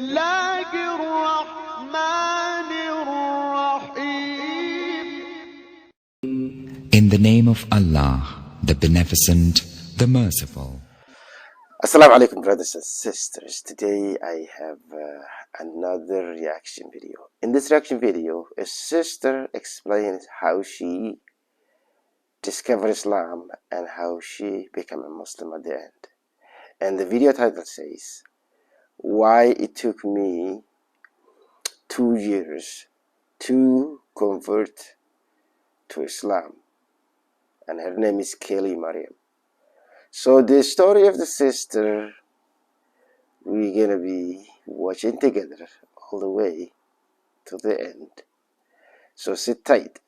الله الرحمن الرحيم. In the name of Allah, the Beneficent, the Merciful. Assalamu Alaykum, brothers and sisters. Today I have another reaction video. In this reaction video, a sister explains how she discovered Islam and how she became a Muslim at the end. And the video title says, why it took me 2 years to convert to Islam. And her name is Kelly Mariam. So the story of the sister, we're gonna be watching together all the way to the end. So sit tight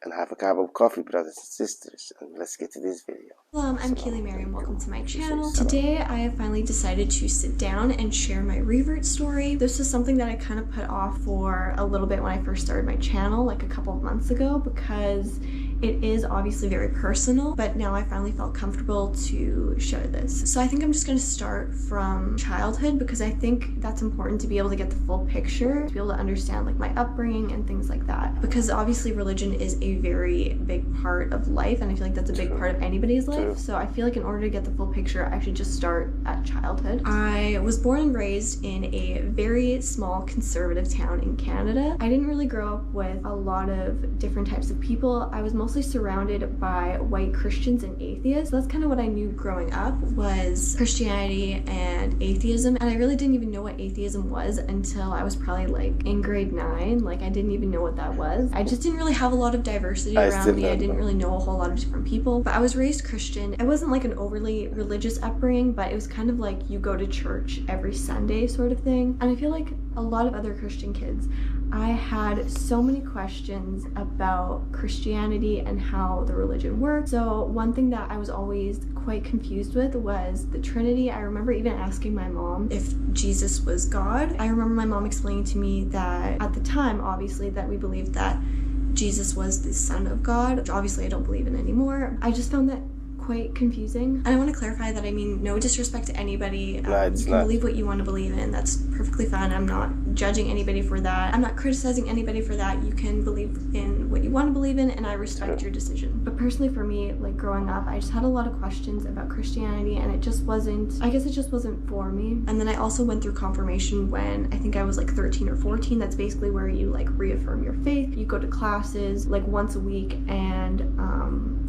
and have a cup of coffee, brothers and sisters, and let's get to this video. Hello, I'm Keely Mariam. Welcome to my channel. Today I have finally decided to sit down and share my revert story. This is something that I kind of put off for a little bit when I first started my channel, like a couple of months ago, because it is obviously very personal, but now I finally felt comfortable to share this. So I think I'm just going to start from childhood, because I think that's important to be able to get the full picture, to be able to understand like my upbringing and things like that, because obviously religion is a very big part of life, and I feel like that's a big part of anybody's life. So I feel like in order to get the full picture, I should just start at childhood. I was born and raised in a very small conservative town in Canada. I didn't really grow up with a lot of different types of people. I was mostly surrounded by white Christians and atheists. So that's kind of what I knew growing up, was Christianity and atheism. And I really didn't even know what atheism was until I was probably like in grade 9. Like I didn't even know what that was. I just didn't really have a lot of diversity around me. I didn't really know a whole lot of different people, but I was raised Christian. It wasn't like an overly religious upbringing, but it was kind of like you go to church every Sunday sort of thing. And I feel like a lot of other Christian kids, I had so many questions about Christianity and how the religion worked. So one thing that I was always quite confused with was the Trinity. I remember even asking my mom if Jesus was God. I remember my mom explaining to me that at the time, obviously, that we believed that Jesus was the Son of God, which obviously I don't believe in anymore. I just found that quite confusing. And I want to clarify that I mean no disrespect to anybody. You can believe what you want to believe in. That's perfectly fine. I'm not judging anybody for that. I'm not criticizing anybody for that. You can believe in what you want to believe in, and I respect your decision. But personally for me, like growing up, I just had a lot of questions about Christianity, and it just wasn't, I guess it just wasn't for me. And then I also went through confirmation when I think I was like 13 or 14. That's basically where you like reaffirm your faith. You go to classes like once a week, and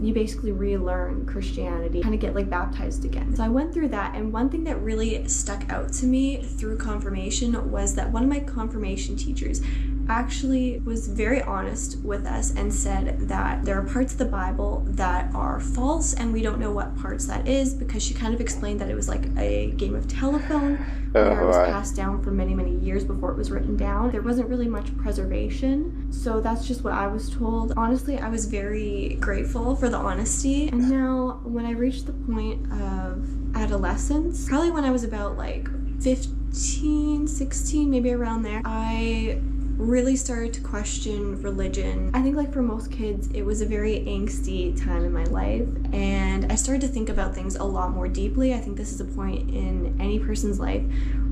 you basically relearn Christianity, kind of get like baptized again. So I went through that, and one thing that really stuck out to me through confirmation was that one of my confirmation teachers actually was very honest with us and said that there are parts of the Bible that are false, and we don't know what parts that is, because she kind of explained that it was like a game of telephone where it was passed down for many, many years before it was written down. There wasn't really much preservation, so that's just what I was told. Honestly, I was very grateful for the honesty. And now when I reached the point of adolescence, probably when I was about like 15, 16, maybe around there, I really started to question religion. I think like for most kids, it was a very angsty time in my life, and I started to think about things a lot more deeply. I think this is a point in any person's life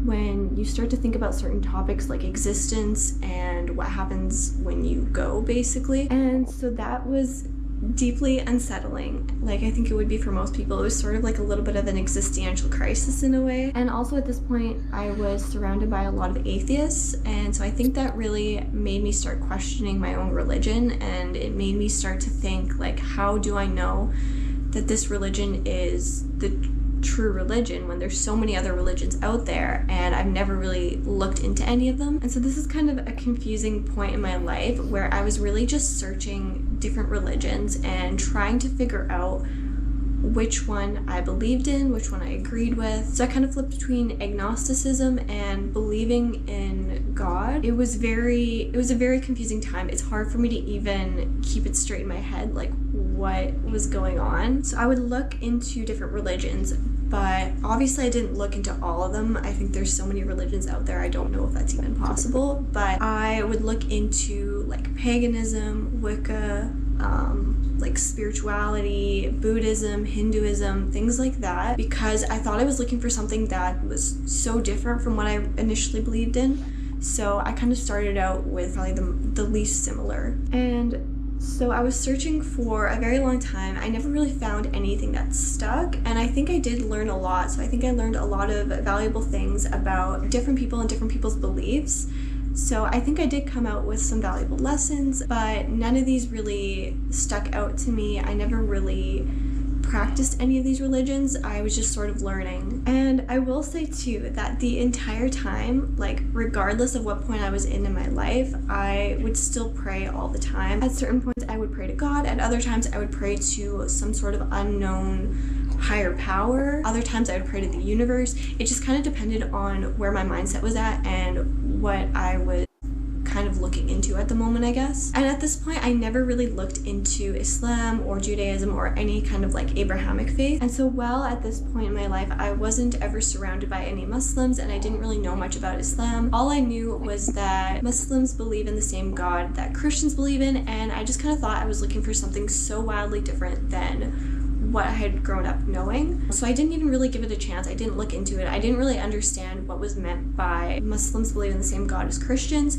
when you start to think about certain topics like existence and what happens when you go, basically. And so that was deeply unsettling. Like I think it would be for most people. It was sort of like a little bit of an existential crisis in a way. And also at this point I was surrounded by a lot of atheists, and so I think that really made me start questioning my own religion, and it made me start to think like, how do I know that this religion is the true religion when there's so many other religions out there, and I've never really looked into any of them? And so this is kind of a confusing point in my life where I was really just searching different religions and trying to figure out which one I believed in, which one I agreed with. So I kind of flipped between agnosticism and believing in God. It was a very confusing time. It's hard for me to even keep it straight in my head, like what was going on. So I would look into different religions, but obviously I didn't look into all of them. I think there's so many religions out there, I don't know if that's even possible, but I would look into like paganism, Wicca, like spirituality, Buddhism, Hinduism, things like that, because I thought I was looking for something that was so different from what I initially believed in. So I kind of started out with probably the least similar. And so I was searching for a very long time. I never really found anything that stuck, and I think I did learn a lot. So I think I learned a lot of valuable things about different people and different people's beliefs. So I think I did come out with some valuable lessons, but none of these really stuck out to me. I never really practiced any of these religions. I was just sort of learning. And I will say too that the entire time, like regardless of what point I was in my life, I would still pray all the time. At certain points I would pray to God, at other times I would pray to some sort of unknown higher power. Other times I would pray to the universe. It just kind of depended on where my mindset was at and what I was kind of looking into at the moment, I guess. And at this point I never really looked into Islam or Judaism or any kind of like Abrahamic faith. And so while at this point in my life I wasn't ever surrounded by any Muslims and I didn't really know much about Islam, all I knew was that Muslims believe in the same God that Christians believe in, and I just kind of thought I was looking for something so wildly different than what I had grown up knowing. So I didn't even really give it a chance. I didn't look into it. I didn't really understand what was meant by Muslims believe in the same God as Christians.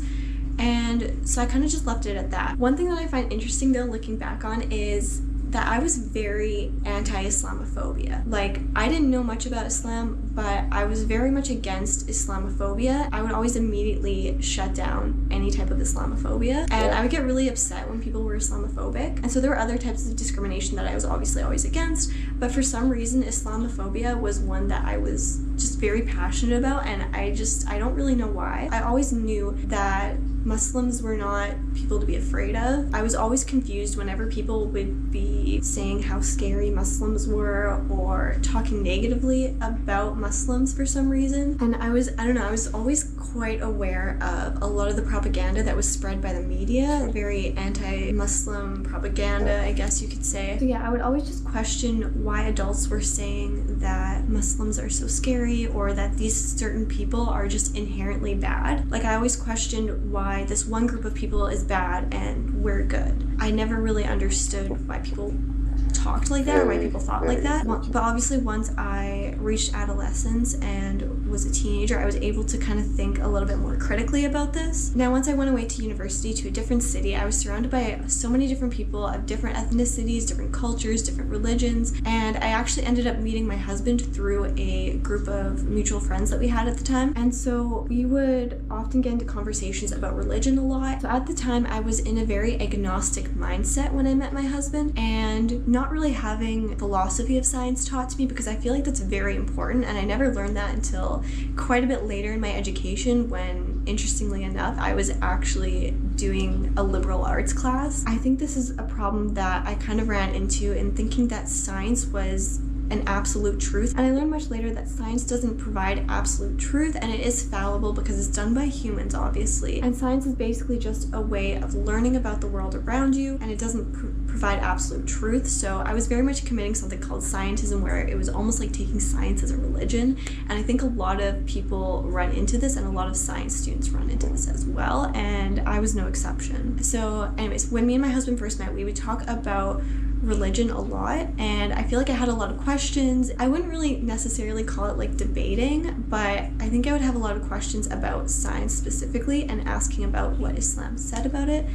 And so I kind of just left it at that. One thing that I find interesting though, looking back on, is that I was very anti-Islamophobia. Like, I didn't know much about Islam, but I was very much against Islamophobia. I would always immediately shut down any type of Islamophobia, and I would get really upset when people were Islamophobic. And so there were other types of discrimination that I was obviously always against, but for some reason Islamophobia was one that I was just very passionate about, and I don't really know why. I always knew that Muslims were not people to be afraid of. I was always confused whenever people would be saying how scary Muslims were or talking negatively about Muslims for some reason. And I was always quite aware of a lot of the propaganda that was spread by the media, very anti-Muslim propaganda, I guess you could say. So yeah, I would always just question why adults were saying that Muslims are so scary or that these certain people are just inherently bad. Like, I always questioned why this one group of people is bad and we're good. I never really understood why people talked like that or why people thought like that. But obviously once I reached adolescence and was a teenager, I was able to kind of think a little bit more critically about this. Now, once I went away to university to a different city, I was surrounded by so many different people of different ethnicities, different cultures, different religions, and I actually ended up meeting my husband through a group of mutual friends that we had at the time. And so we would often get into conversations about religion a lot. So at the time I was in a very agnostic mindset when I met my husband, and not really having philosophy of science taught to me, because I feel like that's very important, and I never learned that until quite a bit later in my education when, interestingly enough, I was actually doing a liberal arts class. I think this is a problem that I kind of ran into in thinking that science was an absolute truth, and I learned much later that science doesn't provide absolute truth, and it is fallible because it's done by humans, obviously, and science is basically just a way of learning about the world around you, and it doesn't provide absolute truth. So I was very much committing something called scientism, where it was almost like taking science as a religion, and I think a lot of people run into this, and a lot of science students run into this as well, and I was no exception. So anyways, when me and my husband first met, we would talk about religion a lot, and I feel like I had a lot of questions. I wouldn't really necessarily call it like debating, but I think I would have a lot of questions about science specifically and asking about what Islam said about it.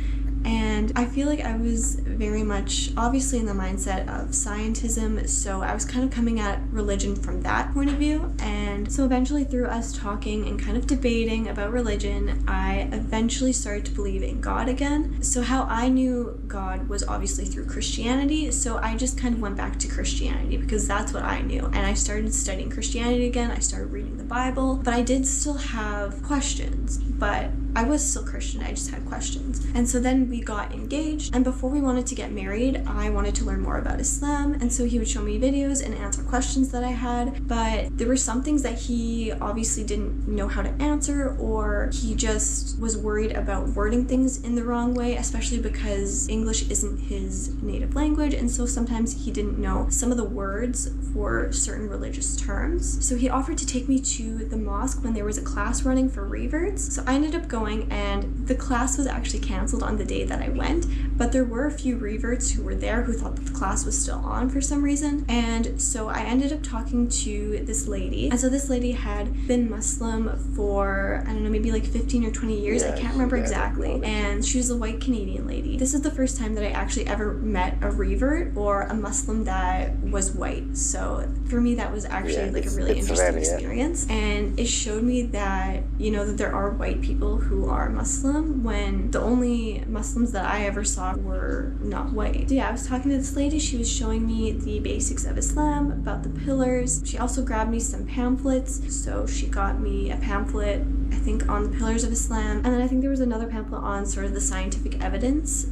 And I feel like I was very much obviously in the mindset of scientism, so I was kind of coming at religion from that point of view. And so eventually, through us talking and kind of debating about religion, I eventually started to believe in God again. So how I knew God was obviously through Christianity, so I just kind of went back to Christianity because that's what I knew. And I started studying Christianity again, I started reading the Bible, but I did still have questions, but I was still Christian, I just had questions. And so then we got engaged, and before we wanted to get married, I wanted to learn more about Islam, and so he would show me videos and answer questions that I had, but there were some things that he obviously didn't know how to answer, or he just was worried about wording things in the wrong way, especially because English isn't his native language, and so sometimes he didn't know some of the words for certain religious terms. So he offered to take me to the mosque when there was a class running for reverts, so I ended up going, and the class was actually canceled on the day day that I went, but there were a few reverts who were there who thought that the class was still on for some reason. And so I ended up talking to this lady, and so this lady had been Muslim for, I don't know, maybe like 15 or 20 years. I can't remember exactly. And she was a white Canadian lady. This is the first time that I actually ever met a revert or a Muslim that was white. So for me, that was actually like a really interesting experience. And it showed me that, you know, that there are white people who are Muslim when the only Muslims that I ever saw were not white. So yeah, I was talking to this lady. She was showing me the basics of Islam, about the pillars. She also grabbed me some pamphlets. So she got me a pamphlet, I think, on the pillars of Islam. And then I think there was another pamphlet on sort of the scientific evidence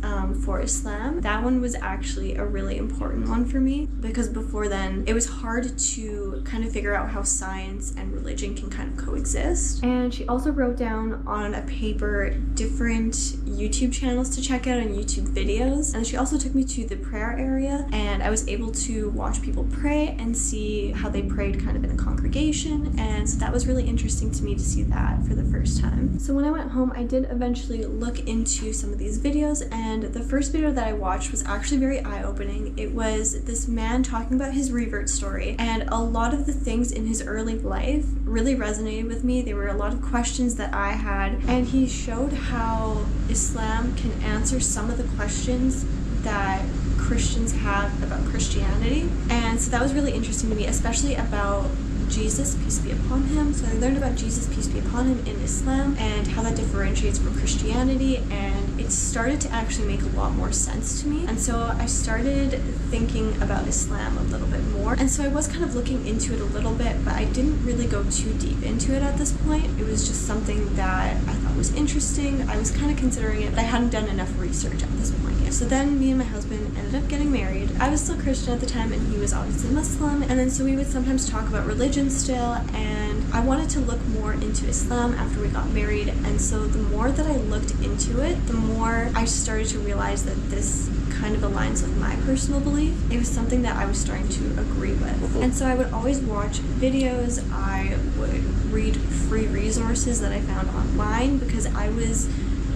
for Islam. That one was actually a really important one for me, because before then it was hard to kind of figure out how science and religion can kind of coexist. And she also wrote down on a paper different YouTube channels to check out and YouTube videos. And she also took me to the prayer area, and I was able to watch people pray and see how they prayed kind of in a congregation. And so that was really interesting to me to see that for the first time. So when I went home, I did eventually look into some of these videos, and the first video that I watched was actually very eye-opening. It was this man talking about his revert story, and a lot of the things in his early life really resonated with me. There were a lot of questions that I had, and he showed how Islam can answer some of the questions that Christians have about Christianity. And so that was really interesting to me, especially about Jesus, peace be upon him. So I learned about Jesus, peace be upon him, in Islam and how that differentiates from Christianity, and it started to actually make a lot more sense to me. And so I started thinking about Islam a little bit more, and so I was kind of looking into it a little bit, but I didn't really go too deep into it at this point. It was just something that I thought was interesting. I was kind of considering it, but I hadn't done enough research at this point yet. So then me and my husband ended up getting married. I was still Christian at the time, and he was obviously Muslim, and then so we would sometimes talk about religion still, and I wanted to look more into Islam after we got married. And so the more that I looked into it, the more I started to realize that this kind of aligns with my personal belief. It was something that I was starting to agree with. And so I would always watch videos, I would read free resources that I found online, because I was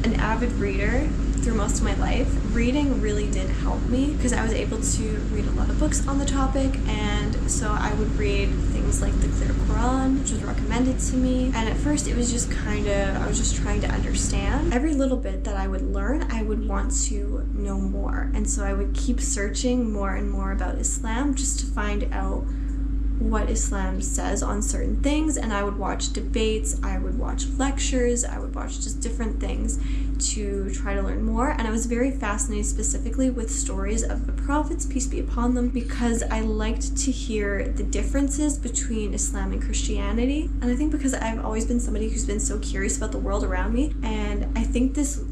an avid reader through most of my life. Reading really did help me, because I was able to read a lot of books on the topic, and so I would read things like the Clear Quran, which was recommended to me. And at first it was just kind of, I was just trying to understand. Every little bit that I would learn, I would want to know more, and so I would keep searching more and more about Islam just to find out what Islam says on certain things. And I would watch debates, I would watch lectures, I would watch just different things to try to learn more. And I was very fascinated specifically with stories of the prophets, peace be upon them, because I liked to hear the differences between Islam and Christianity. And I think because I've always been somebody who's been so curious about the world around me, and I think this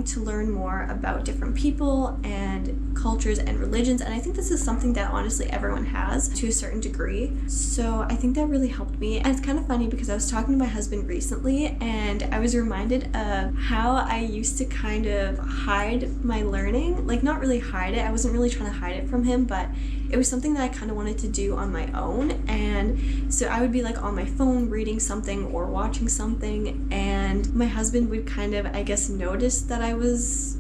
to learn more about different people and cultures and religions, and I think this is something that honestly everyone has to a certain degree. So I think that really helped me. And it's kind of funny because I was talking to my husband recently, and I was reminded of how I used to kind of hide my learning. Like, not really hide it, I wasn't really trying to hide it from him, but it was something that I kind of wanted to do on my own. And so I would be like on my phone reading something or watching something, and my husband would kind of, I guess, notice that I was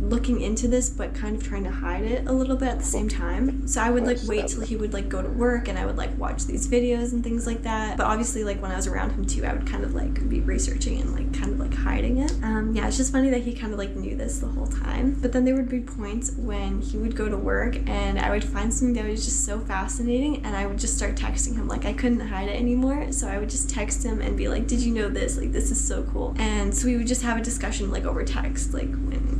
looking into this but kind of trying to hide it a little bit at the same time. So I would like wait till he would like go to work, and I would like watch these videos and things like that. But obviously, like when I was around him too, I would kind of like be researching and like kind of like hiding it. Yeah, it's just funny that he kind of like knew this the whole time. But then there would be points when he would go to work and I would find something that was just so fascinating, and I would just start texting him. Like, I couldn't hide it anymore, so I would just text him and be like, did you know this? Like, this is so cool. And so we would just have a discussion like over text, like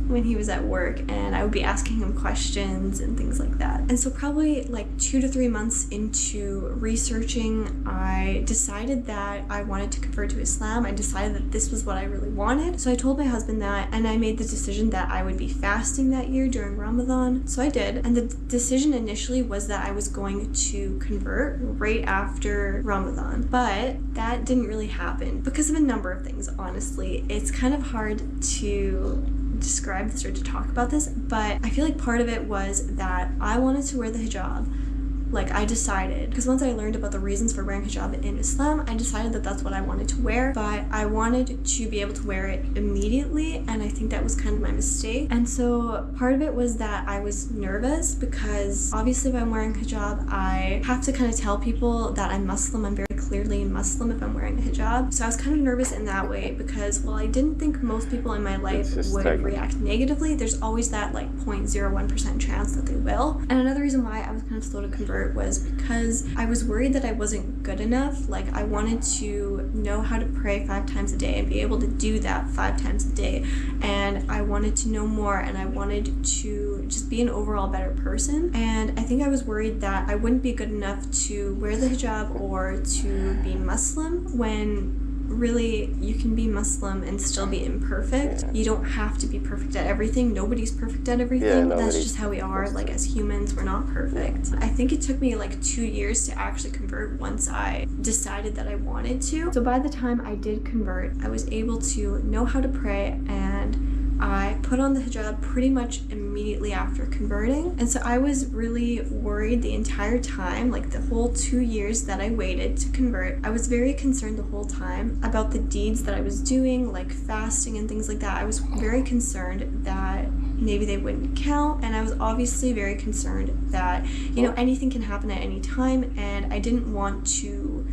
when he was at work, and I would be asking him questions and things like that. And so probably like 2 to 3 months into researching, I decided that I wanted to convert to Islam. I decided that this was what I really wanted. So I told my husband that, and I made the decision that I would be fasting that year during Ramadan. So I did. And the decision initially was that I was going to convert right after Ramadan. But that didn't really happen because of a number of things, honestly. It's kind of hard to describe this or to talk about this, but I feel like part of it was that I wanted to wear the hijab, like I decided, because once I learned about the reasons for wearing hijab in Islam, I decided that that's what I wanted to wear, but I wanted to be able to wear it immediately, and I think that was kind of my mistake. And so part of it was that I was nervous because obviously if I'm wearing hijab, I have to kind of tell people that I'm Muslim. I'm very clearly Muslim if I'm wearing a hijab. So I was kind of nervous in that way because while I didn't think most people in my life would react negatively, there's always that like 0.01% chance that they will. And another reason why I was kind of slow to convert was because I was worried that I wasn't good enough. Like I wanted to know how to pray 5 times a day and be able to do that 5 times a day. And I wanted to know more, and I wanted to just be an overall better person. And I think I was worried that I wouldn't be good enough to wear the hijab or to be Muslim, when really you can be Muslim and still be imperfect. You don't have to be perfect at everything. Nobody's perfect at everything. That's just how we are. Like as humans, we're not perfect. I think it took me like 2 years to actually convert once I decided that I wanted to. So by the time I did convert, I was able to know how to pray, and I put on the hijab pretty much immediately after converting. And so I was really worried the entire time, like the whole 2 years that I waited to convert. I was very concerned the whole time about the deeds that I was doing, like fasting and things like that. I was very concerned that maybe they wouldn't count, and I was obviously very concerned that, you know, anything can happen at any time, and I didn't want to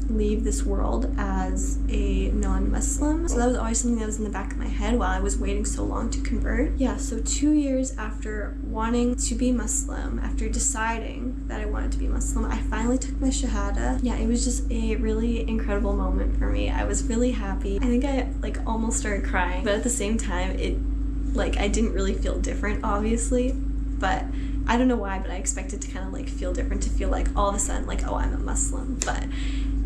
leave this world as a non-Muslim. So that was always something that was in the back of my head while I was waiting so long to convert. Yeah, so 2 years after wanting to be Muslim, after deciding that I wanted to be Muslim, I finally took my shahada. Yeah, it was just a really incredible moment for me. I was really happy. I think I like almost started crying, but at the same time, I didn't really feel different, obviously, but I don't know why, but I expected to kind of like feel different, to feel like all of a sudden like, oh, I'm a Muslim, but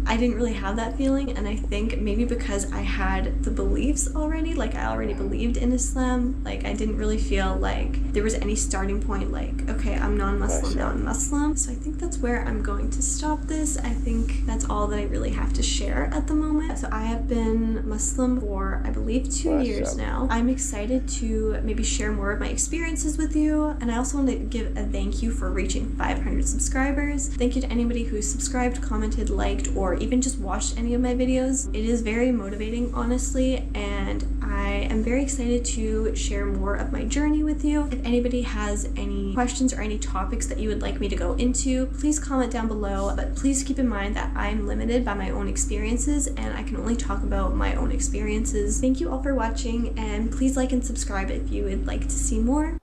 I didn't really have that feeling. And I think maybe because I had the beliefs already, like I already believed in Islam, like I didn't really feel like there was any starting point like, okay, I'm non-Muslim, now I'm Muslim. So I think that's where I'm going to stop this. I think that's all that I really have to share at the moment. So I have been Muslim for, I believe, 2 years now. I'm excited to maybe share more of my experiences with you. And I also want to give a thank you for reaching 500 subscribers. Thank you to anybody who subscribed, commented, liked, or even just watched any of my videos. It is very motivating, honestly, and I am very excited to share more of my journey with you. If anybody has any questions or any topics that you would like me to go into, please comment down below, but please keep in mind that I'm limited by my own experiences and I can only talk about my own experiences. Thank you all for watching, and please like and subscribe if you would like to see more.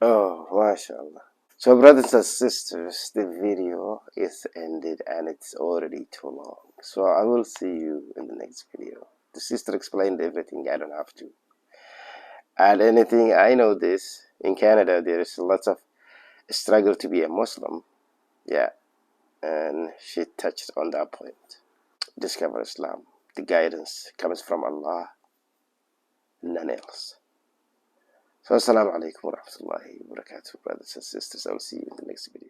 Oh, mashallah. So brothers and sisters, the video is ended and it's already too long. So I will see you in the next video. The sister explained everything, I don't have to add anything. I know this. In Canada, there is lots of struggle to be a Muslim. Yeah. And she touched on that point. Discover Islam. The guidance comes from Allah, none else. So Assalamu Alaykum wa rahmatullahi wa barakatuh, brothers and sisters. I will see you in the next video.